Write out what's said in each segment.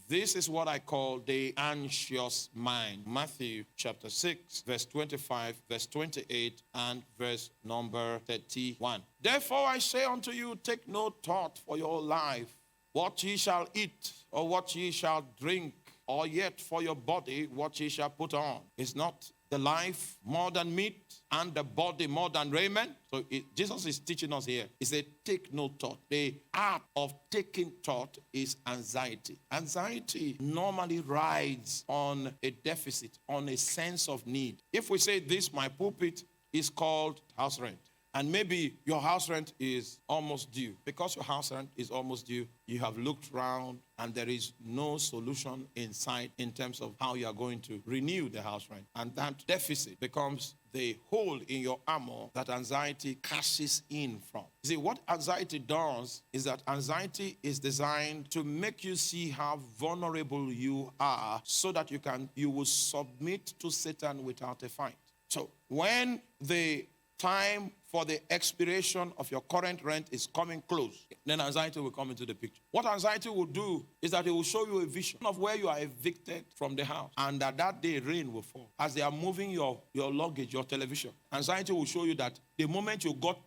This is what I call the anxious mind. Matthew chapter 6, verse 25, verse 28, and verse number 31. Therefore I say unto you, take no thought for your life, what ye shall eat, or what ye shall drink, or yet for your body, what ye shall put on. Is not the life more than meat, and the body more than raiment? So Jesus is teaching us here. He said, take no thought. The art of taking thought is anxiety. Anxiety normally rides on a deficit, on a sense of need. If we say this, my pulpit is called house rent. And maybe your house rent is almost due. Because your house rent is almost due, you have looked around and there is no solution in sight in terms of how you are going to renew the house rent. And that deficit becomes the hole in your armor that anxiety cashes in from. You see, what anxiety does is that anxiety is designed to make you see how vulnerable you are so that you will submit to Satan without a fight. So when the time for the expiration of your current rent is coming close, then anxiety will come into the picture. What anxiety will do is that it will show you a vision of where you are evicted from the house, and that day rain will fall. As they are moving your luggage, your television, anxiety will show you that the moment you got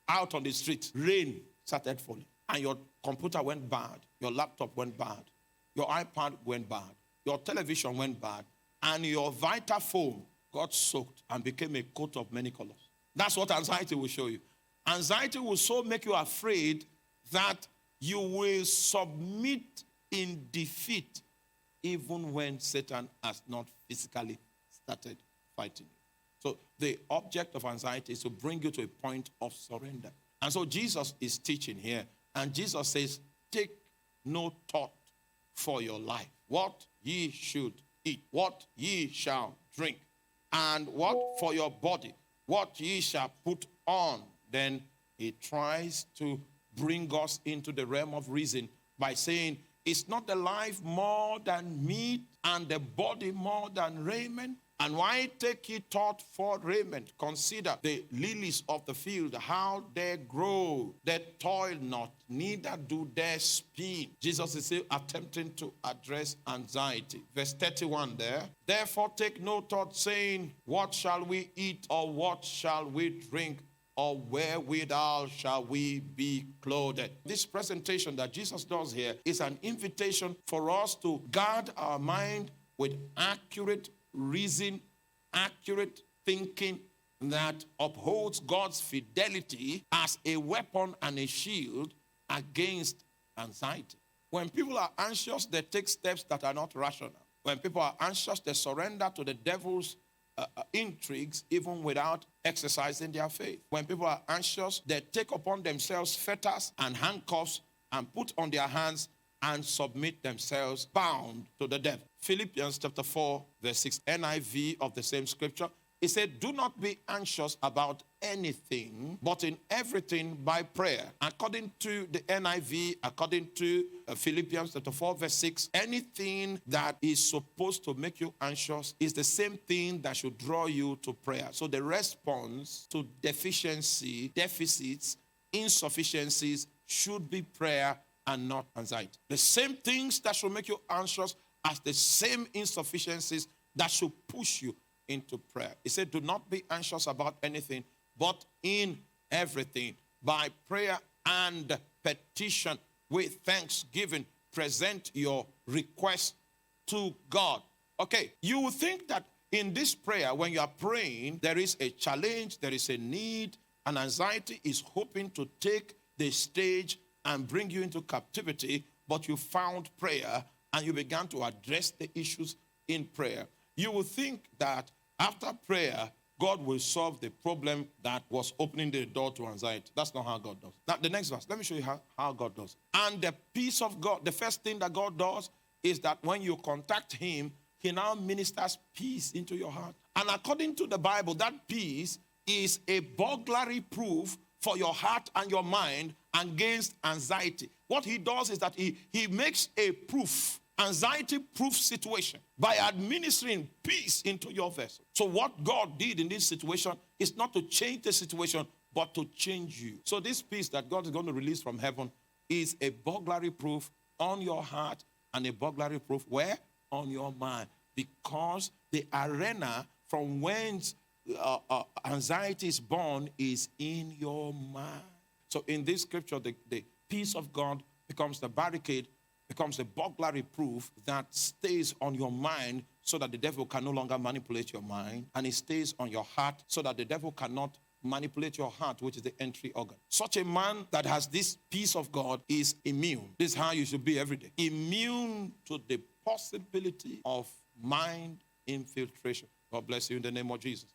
out on the street, rain started falling, and your computer went bad, your laptop went bad, your iPad went bad, your television went bad, and your Vitafoam got soaked and became a coat of many colors. That's what anxiety will show you. Anxiety will so make you afraid that you will submit in defeat even when Satan has not physically started fighting you. So the object of anxiety is to bring you to a point of surrender. And so Jesus is teaching here. And Jesus says, take no thought for your life. What ye should eat, what ye shall drink, and what for your body, what ye shall put on. Then he tries to bring us into the realm of reason by saying, is not the life more than meat, and the body more than raiment? And why take ye thought for raiment? Consider the lilies of the field, how they grow. They toil not, neither do they spin. Jesus is still attempting to address anxiety. Verse 31 there. Therefore take no thought, saying, what shall we eat, or what shall we drink, or wherewithal shall we be clothed? This presentation that Jesus does here is an invitation for us to guard our mind with accurate reason, accurate thinking that upholds God's fidelity as a weapon and a shield against anxiety. When people are anxious, they take steps that are not rational. When people are anxious, they surrender to the devil's intrigues even without exercising their faith. When people are anxious, they take upon themselves fetters and handcuffs and put on their hands and submit themselves bound to the devil. Philippians chapter 4, verse 6, NIV of the same scripture. It said, do not be anxious about anything, but in everything by prayer. According to the NIV, according to Philippians chapter 4, verse 6, anything that is supposed to make you anxious is the same thing that should draw you to prayer. So the response to deficiency, deficits, insufficiencies should be prayer and not anxiety. The same things that should make you anxious as the same insufficiencies that should push you into prayer. He said, do not be anxious about anything, but in everything, by prayer and petition, with thanksgiving, present your request to God. Okay, you will think that in this prayer, when you are praying, there is a challenge, there is a need, and anxiety is hoping to take the stage and bring you into captivity, but you found prayer and you began to address the issues in prayer. You will think that after prayer, God will solve the problem that was opening the door to anxiety. That's not how God does. Now, the next verse, let me show you how God does. And the peace of God, the first thing that God does is that when you contact him, he now ministers peace into your heart. And according to the Bible, that peace is a burglary proof for your heart and your mind against anxiety. What he does is that he makes a proof, anxiety-proof situation by administering peace into your vessel. So what God did in this situation is not to change the situation, but to change you. So this peace that God is going to release from heaven is a burglary proof on your heart and a burglary proof where? On your mind. Because the arena from whence anxiety is born is in your mind. So in this scripture, the peace of God becomes the barricade, becomes a burglary proof that stays on your mind so that the devil can no longer manipulate your mind, and it stays on your heart so that the devil cannot manipulate your heart, which is the entry organ. Such a man that has this peace of God is immune. This is how you should be every day. Immune to the possibility of mind infiltration. God bless you in the name of Jesus.